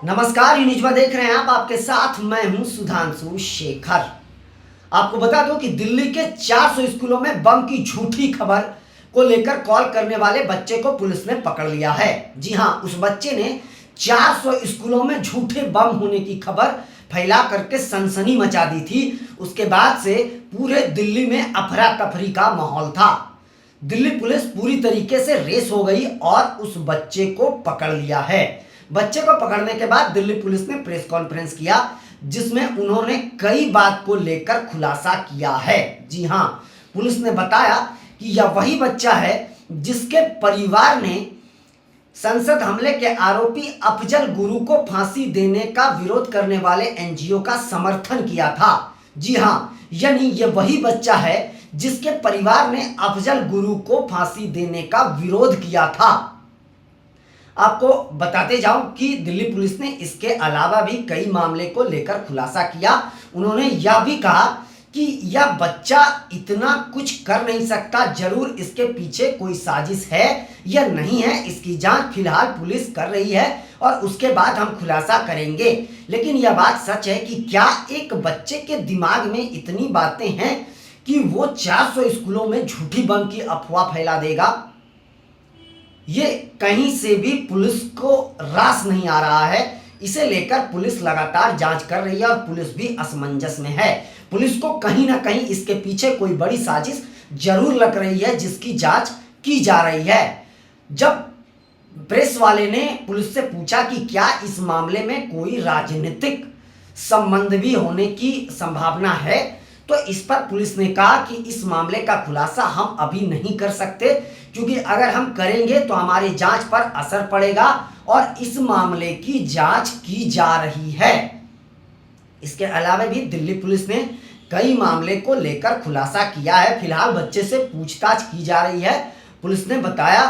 नमस्कार, न्यूज़ देख रहे हैं आप। आपके साथ मैं हूं सुधांशु शेखर। आपको बता दूं कि दिल्ली के 400 स्कूलों में बम की झूठी खबर को लेकर कॉल करने वाले बच्चे को पुलिस ने पकड़ लिया है। जी हां, उस बच्चे ने 400 स्कूलों में झूठे बम होने की खबर फैला करके सनसनी मचा दी थी। उसके बाद से पूरे दिल्ली में अफरा तफरी का माहौल था। दिल्ली पुलिस पूरी तरीके से रेस हो गई और उस बच्चे को पकड़ लिया है। बच्चे को पकड़ने के बाद दिल्ली पुलिस ने प्रेस कॉन्फ्रेंस किया, जिसमें उन्होंने कई बात को लेकर खुलासा किया है। जी हां, पुलिस ने बताया कि यह वही बच्चा है जिसके परिवार ने संसद हमले के आरोपी अफजल गुरु को फांसी देने का विरोध करने वाले एनजीओ का समर्थन किया था। जी हां, यानी यह वही बच्चा है जिसके परिवार ने अफजल गुरु को फांसी देने का विरोध किया था। आपको बताते जाऊं कि दिल्ली पुलिस ने इसके अलावा भी कई मामले को लेकर खुलासा किया। उन्होंने यह भी कहा कि यह बच्चा इतना कुछ कर नहीं सकता, जरूर इसके पीछे कोई साजिश है या नहीं है, इसकी जांच फिलहाल पुलिस कर रही है और उसके बाद हम खुलासा करेंगे। लेकिन यह बात सच है कि क्या एक बच्चे के दिमाग में इतनी बातें हैं कि वो 400 स्कूलों में झूठी बम की अफवाह फैला देगा? ये कहीं से भी पुलिस को रास नहीं आ रहा है। इसे लेकर पुलिस लगातार जांच कर रही है और पुलिस भी असमंजस में है। पुलिस को कहीं ना कहीं इसके पीछे कोई बड़ी साजिश जरूर लग रही है, जिसकी जांच की जा रही है। जब प्रेस वाले ने पुलिस से पूछा कि क्या इस मामले में कोई राजनीतिक संबंध भी होने की संभावना है, तो इस पर पुलिस ने कहा कि इस मामले का खुलासा हम अभी नहीं कर सकते, क्योंकि अगर हम करेंगे तो हमारी जांच पर असर पड़ेगा और इस मामले की जांच की जा रही है। इसके अलावा भी दिल्ली पुलिस ने कई मामले को लेकर खुलासा किया है। फिलहाल बच्चे से पूछताछ की जा रही है। पुलिस ने बताया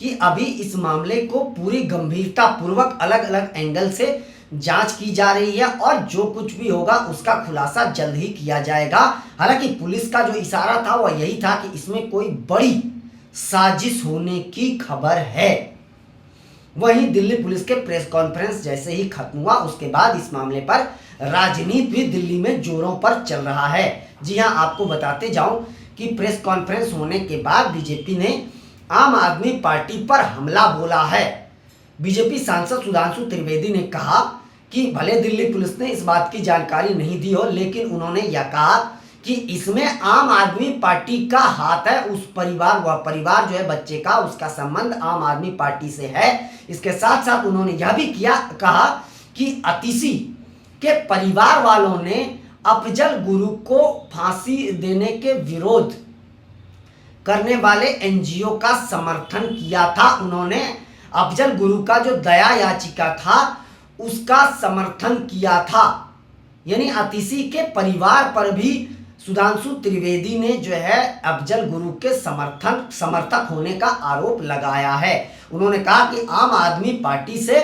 कि अभी इस मामले को पूरी गंभीरता पूर्वक अलग अलग एंगल से जांच की जा रही है और जो कुछ भी होगा उसका खुलासा जल्द ही किया जाएगा। हालांकि पुलिस का जो इशारा था वह यही था कि इसमें कोई बड़ी साजिश होने की खबर है। वहीं दिल्ली पुलिस के प्रेस कॉन्फ्रेंस जैसे ही खत्म हुआ, उसके बाद इस मामले पर राजनीति भी दिल्ली में जोरों पर चल रहा है। जी हां, आपको बताते जाऊं कि प्रेस कॉन्फ्रेंस होने के बाद बीजेपी ने आम आदमी पार्टी पर हमला बोला है। बीजेपी सांसद सुधांशु त्रिवेदी ने कहा कि भले दिल्ली पुलिस ने इस बात की जानकारी नहीं दी हो, लेकिन उन्होंने यह कहा कि इसमें आम आदमी पार्टी का हाथ है। उस परिवार, वह परिवार जो है बच्चे का, उसका संबंध आम आदमी पार्टी से है। इसके साथ साथ उन्होंने यह भी कहा कि अतीसी के परिवार वालों ने अफजल गुरु को फांसी देने के विरोध करने वाले एनजीओ का समर्थन किया था। उन्होंने अफजल गुरु का जो दया याचिका था उसका समर्थन किया था। यानी अतीसी के परिवार पर भी सुधांशु त्रिवेदी ने जो है अफजल गुरु के समर्थक होने का आरोप लगाया है। उन्होंने कहा कि आम आदमी पार्टी से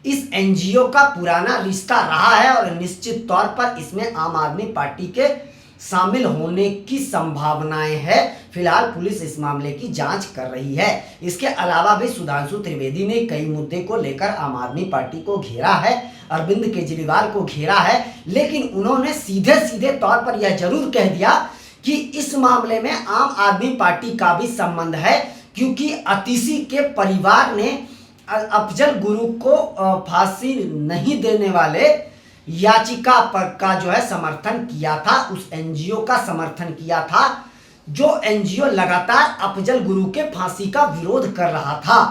इस एनजीओ का पुराना रिश्ता रहा है और निश्चित तौर पर इसमें आम आदमी पार्टी के शामिल होने की संभावनाएं है। फिलहाल पुलिस इस मामले की जांच कर रही है। इसके अलावा भी सुधांशु त्रिवेदी ने कई मुद्दे को लेकर आम आदमी पार्टी को घेरा है, अरविंद केजरीवाल को घेरा है, लेकिन उन्होंने सीधे सीधे तौर पर यह जरूर कह दिया कि इस मामले में आम आदमी पार्टी का भी संबंध है, क्योंकि अतीसी के परिवार ने अफजल गुरु को फांसी नहीं देने वाले याचिका पर का जो है समर्थन किया था, उस एनजीओ का समर्थन किया था जो एनजीओ लगातार अफजल गुरु के फांसी का विरोध कर रहा था।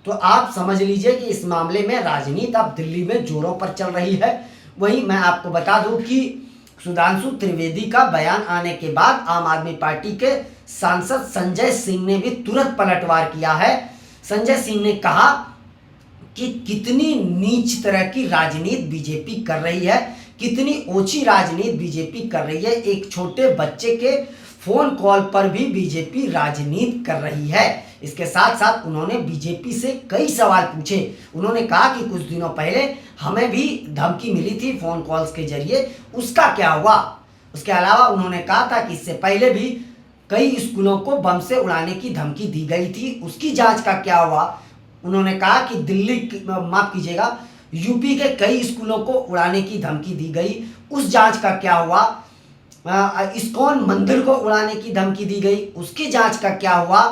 तो आप समझ लीजिए कि इस मामले में राजनीति अब दिल्ली में जोरों पर चल रही है। वहीं मैं आपको बता दूं कि सुधांशु त्रिवेदी का बयान आने के बाद आम आदमी पार्टी के सांसद संजय सिंह ने भी तुरंत पलटवार किया है। संजय सिंह ने कहा कि कितनी नीच तरह की राजनीति बीजेपी कर रही है, कितनी ओछी राजनीति बीजेपी कर रही है। एक छोटे बच्चे के फोन कॉल पर भी बीजेपी राजनीति कर रही है। इसके साथ साथ उन्होंने बीजेपी से कई सवाल पूछे। उन्होंने कहा कि कुछ दिनों पहले हमें भी धमकी मिली थी फोन कॉल्स के जरिए, उसका क्या हुआ? उसके अलावा उन्होंने कहा था कि इससे पहले भी कई स्कूलों को बम से उड़ाने की धमकी दी गई थी, उसकी जांच का क्या हुआ? उन्होंने कहा कि दिल्ली, माफ कीजिएगा, यूपी के कई स्कूलों को उड़ाने की धमकी दी गई, उस जांच का क्या हुआ? इस्कॉन मंदिर को उड़ाने की धमकी दी गई, उसकी जांच का क्या हुआ?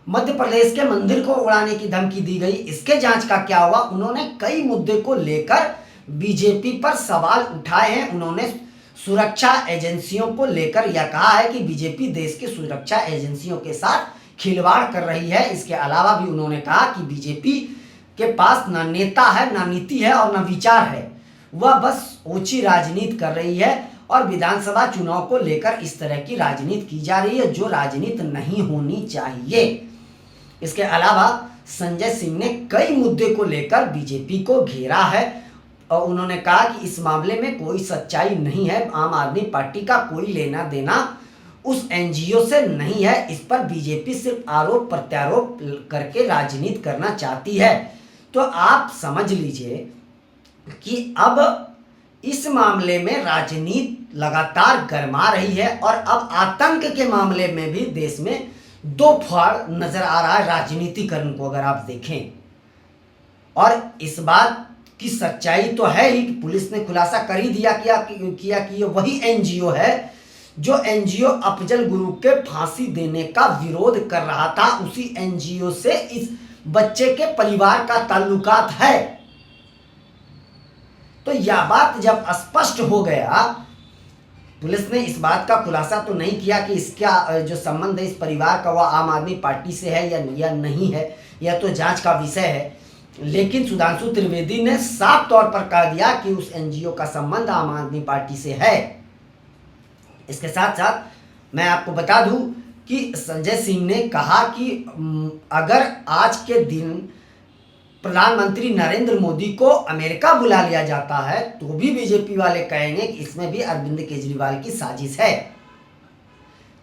मध्य प्रदेश के मंदिर को उड़ाने की धमकी दी गई, इसके जांच का क्या हुआ? उन्होंने कई मुद्दे को लेकर बीजेपी पर सवाल उठाए हैं। उन्होंने सुरक्षा एजेंसियों को लेकर यह कहा है कि बीजेपी देश की सुरक्षा एजेंसियों के साथ खिलवाड़ कर रही है। इसके अलावा भी उन्होंने कहा कि बीजेपी के पास ना नेता है, ना नीति है और ना विचार है, वह बस ओछी राजनीति कर रही है और विधानसभा चुनाव को लेकर इस तरह की राजनीति की जा रही है जो राजनीति नहीं होनी चाहिए। इसके अलावा संजय सिंह ने कई मुद्दे को लेकर बीजेपी को घेरा है और उन्होंने कहा कि इस मामले में कोई सच्चाई नहीं है, आम आदमी पार्टी का कोई लेना देना उस एनजीओ से नहीं है। इस पर बीजेपी सिर्फ आरोप प्रत्यारोप करके राजनीति करना चाहती है। तो आप समझ लीजिए कि अब इस मामले में राजनीति लगातार गरमा रही है और अब आतंक के मामले में भी देश में दो फाड़ नजर आ रहा है राजनीतिकरण को अगर आप देखें। और इस बात की सच्चाई तो है ही, पुलिस ने खुलासा कर ही दिया किया कि ये वही एनजीओ है जो एनजीओ अफजल गुरु के फांसी देने का विरोध कर रहा था। उसी एनजीओ से इस बच्चे के परिवार का ताल्लुकात है। तो यह बात जब स्पष्ट हो गया, पुलिस ने इस बात का खुलासा तो नहीं किया कि इसका जो संबंध है इस परिवार का वह आम आदमी पार्टी से है या नहीं है, यह तो जांच का विषय है। लेकिन सुधांशु त्रिवेदी ने साफ तौर पर कह दिया कि उस एनजीओ का संबंध आम आदमी पार्टी से है। इसके साथ साथ मैं आपको बता दूं कि संजय सिंह ने कहा कि अगर आज के दिन प्रधानमंत्री नरेंद्र मोदी को अमेरिका बुला लिया जाता है तो भी बीजेपी वाले कहेंगे कि इसमें भी अरविंद केजरीवाल की साजिश है।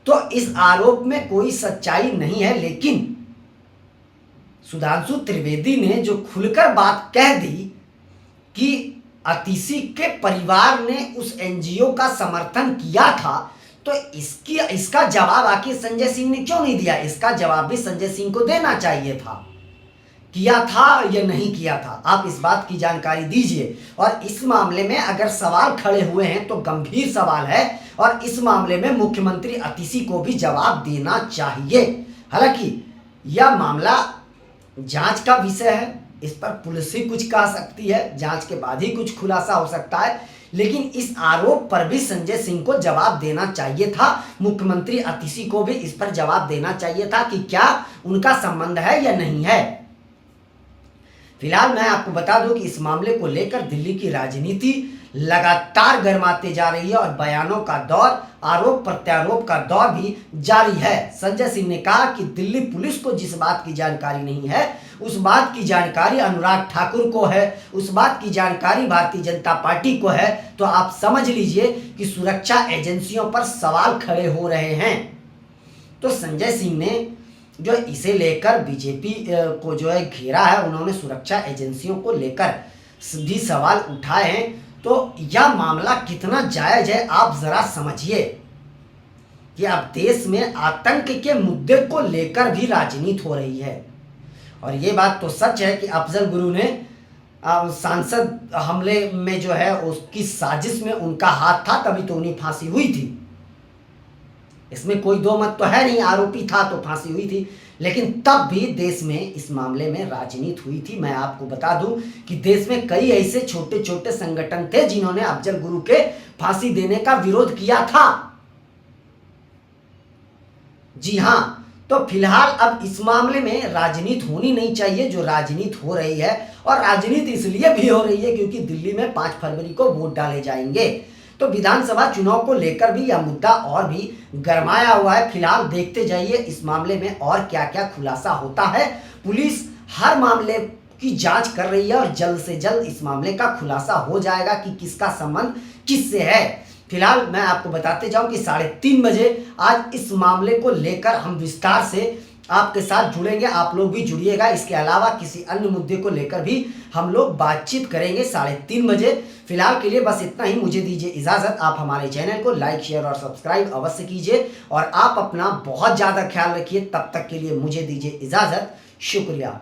तो इस आरोप में कोई सच्चाई नहीं है, लेकिन सुधांशु त्रिवेदी ने जो खुलकर बात कह दी कि अतिशी के परिवार ने उस एनजीओ का समर्थन किया था, तो इसका जवाब आखिर संजय सिंह ने क्यों नहीं दिया? इसका जवाब भी संजय सिंह को देना चाहिए था, किया था या नहीं किया था। आप इस बात की जानकारी दीजिए। और इस मामले में अगर सवाल खड़े हुए हैं तो गंभीर सवाल है और इस मामले में मुख्यमंत्री अतिशी को भी जवाब देना चाहिए। हालांकि यह मामला जांच का विषय है, इस पर पुलिस ही कुछ कह सकती है, जांच के बाद ही कुछ खुलासा हो सकता है, लेकिन इस आरोप पर भी संजय सिंह को जवाब देना चाहिए था। मुख्यमंत्री अतिशी को भी इस पर जवाब देना चाहिए था कि क्या उनका संबंध है या नहीं है। फिलहाल मैं आपको बता दूं कि इस मामले को लेकर दिल्ली की राजनीति लगातार गर्माते जा रही है और बयानों का दौर, आरोप प्रत्यारोप का दौर भी जारी है। संजय सिंह ने कहा कि दिल्ली पुलिस को जिस बात की जानकारी नहीं है उस बात की जानकारी अनुराग ठाकुर को है, उस बात की जानकारी भारतीय जनता पार्टी को है। तो आप समझ लीजिए कि सुरक्षा एजेंसियों पर सवाल खड़े हो रहे हैं। तो संजय सिंह ने जो इसे लेकर बीजेपी को जो है घेरा है, उन्होंने सुरक्षा एजेंसियों को लेकर भी सवाल उठाए हैं। तो यह मामला कितना जायज है आप जरा समझिए कि अब देश में आतंक के मुद्दे को लेकर भी राजनीति हो रही है। और ये बात तो सच है कि अफजल गुरु ने सांसद हमले में जो है उसकी साजिश में उनका हाथ था, तभी तो उन्हें फांसी हुई थी। इसमें कोई दो मत तो है नहीं, आरोपी था तो फांसी हुई थी। लेकिन तब भी देश में इस मामले में राजनीति हुई थी। मैं आपको बता दूं कि देश में कई ऐसे छोटे छोटे संगठन थे जिन्होंने अफजल गुरु के फांसी देने का विरोध किया था। जी हां, तो फिलहाल अब इस मामले में राजनीति होनी नहीं चाहिए जो राजनीति हो रही है। और राजनीति इसलिए भी हो रही है क्योंकि दिल्ली में 5 फरवरी को वोट डाले जाएंगे। तो विधानसभा चुनाव को लेकर भी यह मुद्दा और भी गरमाया हुआ है। फिलहाल देखते जाइए इस मामले में और क्या क्या खुलासा होता है। पुलिस हर मामले की जांच कर रही है और जल्द से जल्द इस मामले का खुलासा हो जाएगा कि किसका संबंध किससे है। फिलहाल मैं आपको बताते जाऊं कि 3:30 बजे आज इस मामले को लेकर हम विस्तार से आपके साथ जुड़ेंगे। आप लोग भी जुड़िएगा। इसके अलावा किसी अन्य मुद्दे को लेकर भी हम लोग बातचीत करेंगे 3:30 बजे। फिलहाल के लिए बस इतना ही, मुझे दीजिए इजाज़त। आप हमारे चैनल को लाइक, शेयर और सब्सक्राइब अवश्य कीजिए और आप अपना बहुत ज़्यादा ख्याल रखिए। तब तक के लिए मुझे दीजिए इजाज़त। शुक्रिया।